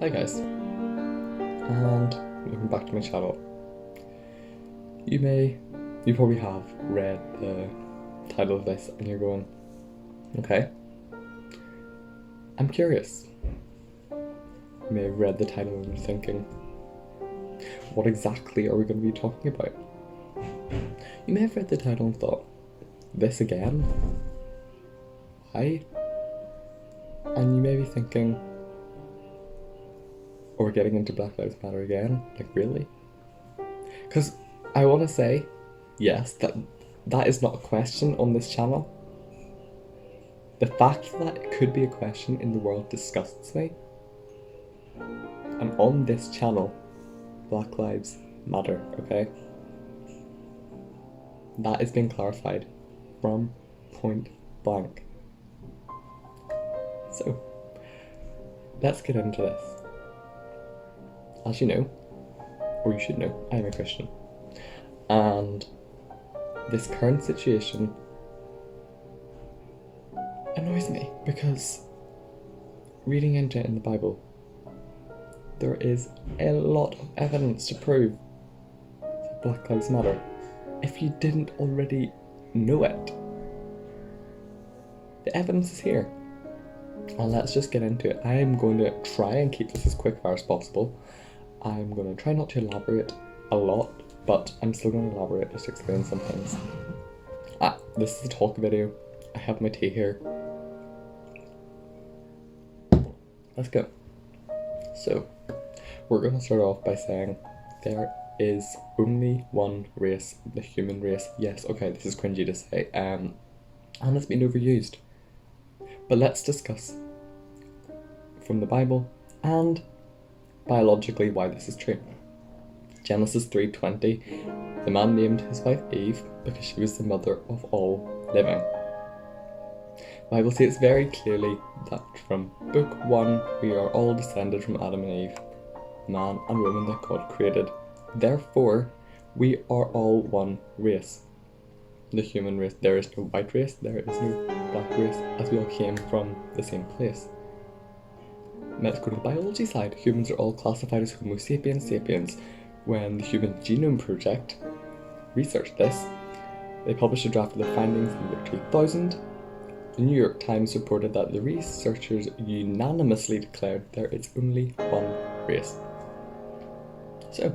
Hi guys, and welcome back to my channel. You probably have read the title of this and you're going, okay, I'm curious. You may have read the title and you're thinking, what exactly are we going to be talking about? You may have read the title and thought, this again? Why? And you may be thinking, or we're getting into Black Lives Matter again? Like, really? Because I want to say, yes, that is not a question on this channel. The fact that it could be a question in the world disgusts me. And on this channel, Black Lives Matter, okay? That is being clarified from point blank. So, let's get into this. As you know, or you should know, I am a Christian. And this current situation annoys me because reading into it in the Bible, there is a lot of evidence to prove that Black Lives Matter. If you didn't already know it, the evidence is here. And let's just get into it. I am going to try and keep this as quick fire as possible. I'm going to try not to elaborate a lot, but I'm still going to elaborate just to explain some things. This is a talk video. I have my tea here. Let's go. So, we're going to start off by saying there is only one race, the human race. Yes, okay, this is cringy to say, and it's been overused. But let's discuss from the Bible and biologically why this is true. Genesis 3:20, the man named his wife Eve because she was the mother of all living. The Bible states very clearly that from book 1 we are all descended from Adam and Eve, man and woman that God created. Therefore, we are all one race. The human race. There is no white race, there is no black race, as we all came from the same place. Let's go to the biology side. Humans are all classified as Homo sapiens sapiens. When the Human Genome Project researched this, they published a draft of the findings in the year 2000. The New York Times reported that the researchers unanimously declared there is only one race. So,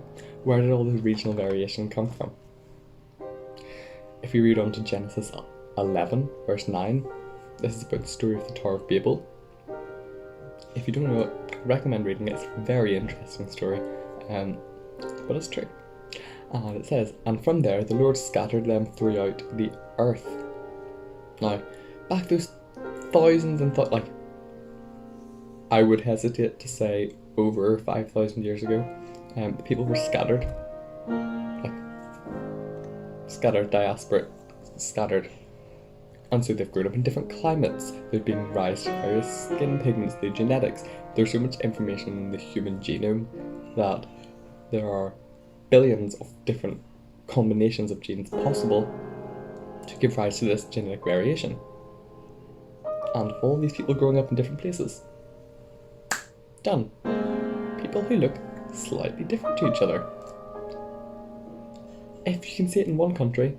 where did all the regional variation come from? If we read on to Genesis 11, verse 9, this is about the story of the Tower of Babel. If you don't know it, I recommend reading it. It's a very interesting story, but it's true. And it says, and from there the Lord scattered them throughout the earth. Now, back those thousands and I would hesitate to say over 5,000 years ago, the people were scattered. Scattered, diaspora, scattered. And so they've grown up in different climates, they've been raised to various skin pigments, their genetics. There's so much information in the human genome that there are billions of different combinations of genes possible to give rise to this genetic variation. And all these people growing up in different places. Done. People who look slightly different to each other. If you can see it in one country,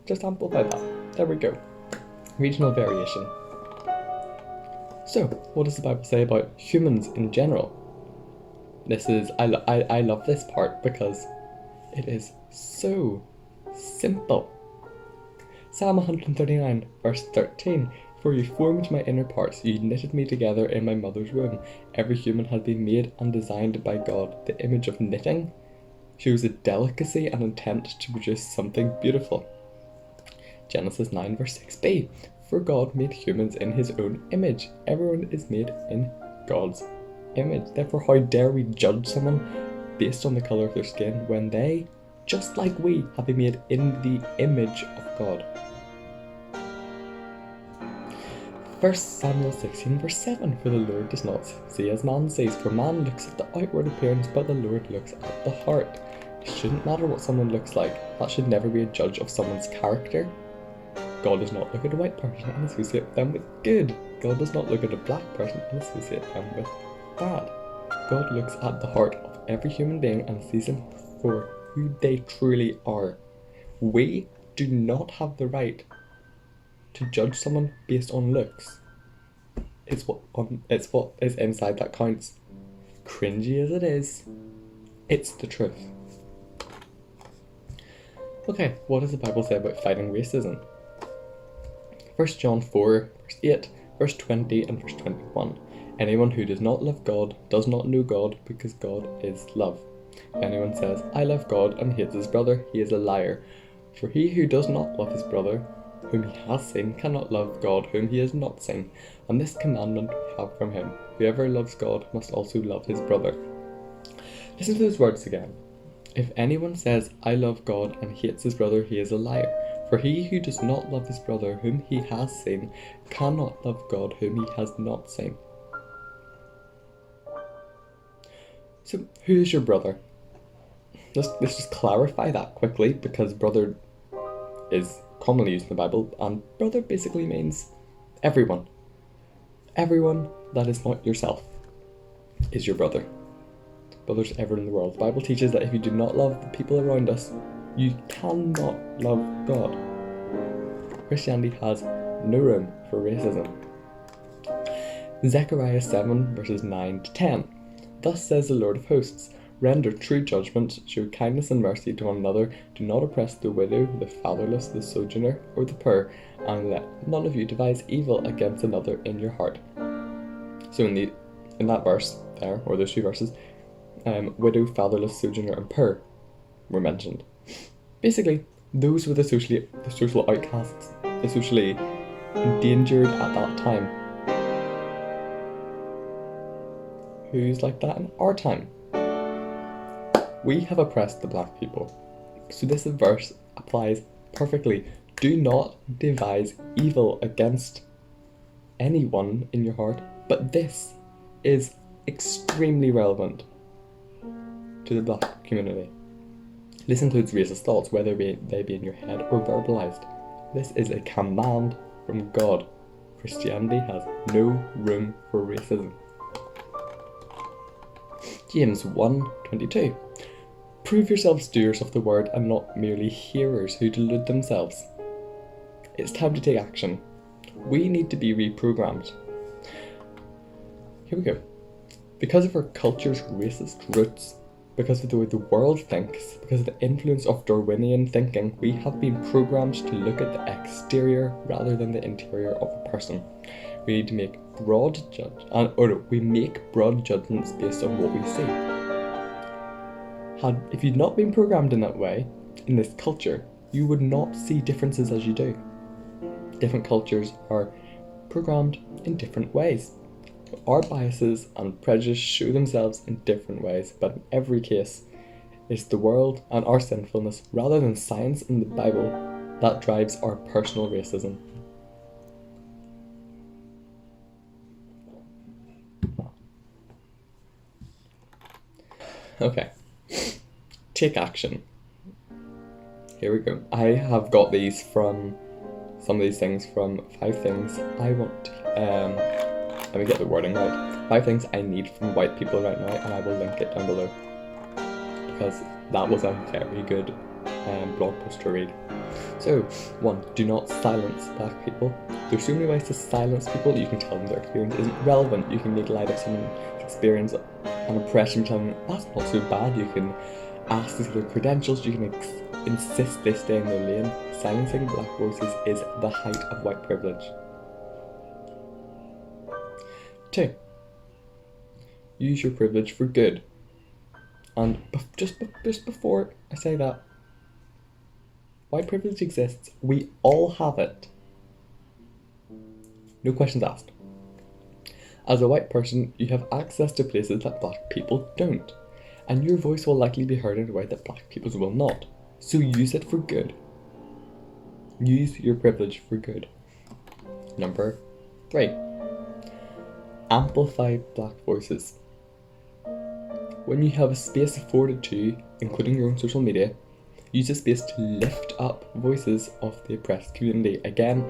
just amplify that. There we go. Regional variation. So, what does the Bible say about humans in general? I love this part because it is so simple. Psalm 139, verse 13. For you formed my inner parts, you knitted me together in my mother's womb. Every human has been made and designed by God. The image of knitting shows a delicacy and intent to produce something beautiful. Genesis 9 verse 6b. For God made humans in his own image. Everyone is made in God's image. Therefore, how dare we judge someone based on the colour of their skin when they, just like we, have been made in the image of God. 1 Samuel 16 verse 7. For the Lord does not see as man sees, for man looks at the outward appearance, but the Lord looks at the heart. It shouldn't matter what someone looks like. That should never be a judge of someone's character. God does not look at a white person and associate them with good. God does not look at a black person and associate them with bad. God looks at the heart of every human being and sees them for who they truly are. We do not have the right to judge someone based on looks. It's what is inside that counts. Cringy as it is, it's the truth. Okay, what does the Bible say about fighting racism? 1 John 4, verse 8, verse 20 and verse 21. Anyone who does not love God does not know God, because God is love. If anyone says, I love God, and hates his brother, he is a liar. For he who does not love his brother, whom he has seen, cannot love God, whom he has not seen. And this commandment we have from him: whoever loves God must also love his brother. Listen to those words again. If anyone says, I love God, and hates his brother, he is a liar. For he who does not love his brother, whom he has seen, cannot love God, whom he has not seen. So, who is your brother? Let's just clarify that quickly, because brother is commonly used in the Bible, and brother basically means everyone. Everyone that is not yourself is your brother. Brothers everywhere in the world. The Bible teaches that if you do not love the people around us, you cannot love God. Christianity has no room for racism. Zechariah 7 verses 9 to 10. Thus says the Lord of hosts, render true judgment, show kindness and mercy to one another, do not oppress the widow, the fatherless, the sojourner, or the poor, and let none of you devise evil against another in your heart. So in that verse there, or those two verses, widow, fatherless, sojourner, and poor were mentioned. Basically, those were the social outcasts, the socially endangered at that time. Who's like that in our time? We have oppressed the black people. So this verse applies perfectly. Do not devise evil against anyone in your heart, but this is extremely relevant to the black community. This includes racist thoughts, whether they be in your head or verbalized. This is a command from God. Christianity has no room for racism. James 1:22. Prove yourselves doers of the word and not merely hearers who delude themselves. It's time to take action. We need to be reprogrammed. Here we go. Because of our culture's racist roots, because of the way the world thinks, because of the influence of Darwinian thinking, we have been programmed to look at the exterior rather than the interior of a person. We need to make broad judgments based on what we see. If you'd not been programmed in that way, in this culture, you would not see differences as you do. Different cultures are programmed in different ways. Our biases and prejudice show themselves in different ways, but in every case, it's the world and our sinfulness, rather than science and the Bible, that drives our personal racism. Okay, take action. Here we go. I have got these from some of these things from 5 things I want. Let me get the wording right. 5 things I need from white people right now, and I will link it down below because that was a very good blog post to read. So, 1. Do not silence black people. There's so many ways to silence people. You can tell them their experience isn't relevant. You can make light of someone's experience and oppression, tell them that's not so bad. You can ask to see their credentials. You can insist they stay in their lane. Silencing black voices is the height of white privilege. 2. Use your privilege for good. And just before I say that, white privilege exists. We all have it. No questions asked. As a white person, you have access to places that black people don't, and your voice will likely be heard in a way that black people's will not. So use it for good. Use your privilege for good. Number 3. Amplify black voices. When you have a space afforded to you, including your own social media, use the space to lift up voices of the oppressed community. Again,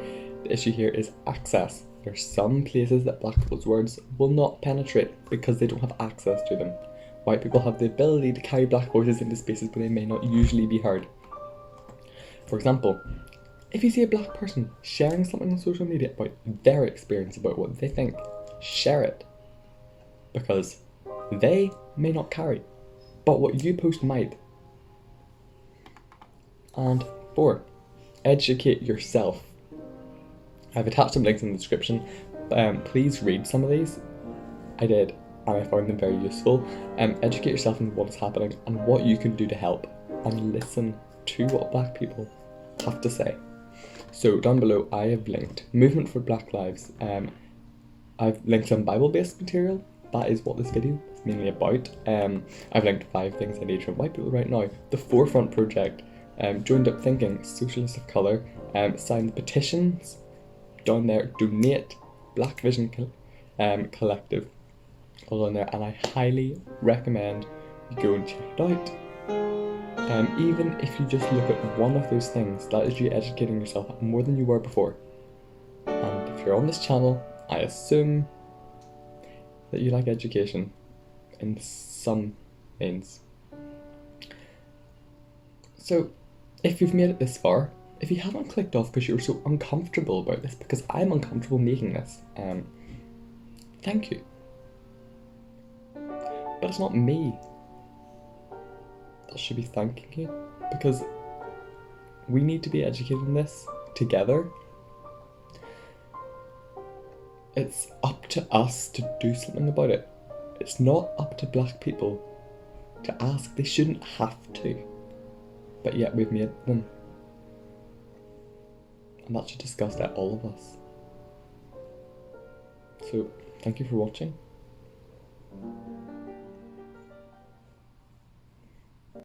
the issue here is access. There are some places that black people's words will not penetrate because they don't have access to them. White people have the ability to carry black voices into spaces where they may not usually be heard. For example, if you see a black person sharing something on social media about their experience, about what they think, share it. Because they may not carry, but what you post might. And 4, educate yourself. I've attached some links in the description. Please read some of these. I did, and I found them very useful. Educate yourself on what is happening and what you can do to help, and listen to what black people have to say. So down below I have linked Movement for Black Lives. I've linked some Bible-based material. That is what this video is mainly about. I've linked 5 things I need from white people right now. The Forefront Project, Joined Up Thinking, Socialists of Colour, sign the petitions down there, donate, Black Vision Collective, all on there, and I highly recommend you go and check it out. Even if you just look at one of those things, that is you educating yourself more than you were before. And if you're on this channel, I assume that you like education in some means. So, if you've made it this far, if you haven't clicked off because you're so uncomfortable about this, because I'm uncomfortable making this, thank you. But it's not me that should be thanking you, because we need to be educated in this together. It's up to us to do something about it. It's not up to black people to ask. They shouldn't have to, but yet we've made them. And that should disgust all of us. So, thank you for watching.